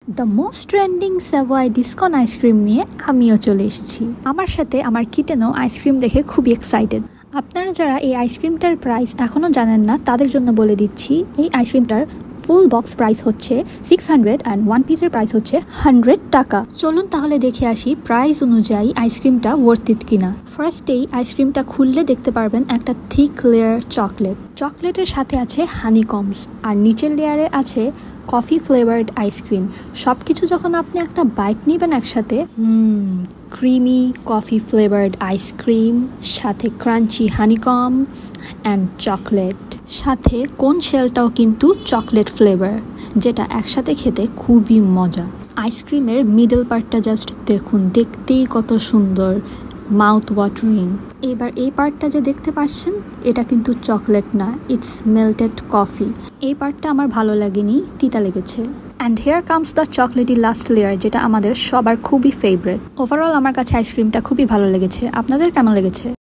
The most trending Savoy discone ice cream নিয়ে আমিও চলে এসেছি। আমার সাথে আমার কিটেনও আইসক্রিম দেখে খুবই এক্সাইটেড। আপনারা যারা এই আইসক্রিমটার প্রাইস এখনও জানেন না তাদের জন্য বলে দিচ্ছি, এই আইসক্রিমটার ফুল বক্স প্রাইস হচ্ছে 600 অ্যান্ড ওয়ান পিসের প্রাইস হচ্ছে 100 টাকা। চলুন তাহলে দেখে আসি প্রাইস অনুযায়ী আইসক্রিমটা ওয়ার্থ ইট কিনা। ফার্স্টেই আইসক্রিমটা খুললে দেখতে পারবেন একটা থিক লেয়ার চকলেটের সাথে আছে হানিকমস, আর নিচের লেয়ারে আছে কফি ফ্লেভার্ড আইসক্রিম। সব কিছু যখন আপনি একটা বাইট নেবেন একসাথে, ক্রিমি কফি ফ্লেভার্ড আইসক্রিম সাথে ক্রাঞ্চি হানিকমস অ্যান্ড চকলেট, সাথে কোন শেলটাও কিন্তু চকলেট ফ্লেভার, যেটা একসাথে খেতে খুবই মজা। আইসক্রিমের মিডল পার্টটা জাস্ট দেখুন, দেখতেই কত সুন্দর, মাউথ ওয়াটারিং। এবার এই পার্টটা যে দেখতে পাচ্ছেন, এটা কিন্তু চকলেট না, ইটস মেল্টেড কফি। এই পার্টটা আমার ভালো লাগেনি, তিতা লেগেছে। And hair comes the chocolatey last layer, যেটা আমাদের সবার খুবই ফেভারিট। ওভারঅল আমার কাছে আইসক্রিমটা খুবই ভালো লেগেছে। আপনাদের কেমন লেগেছে?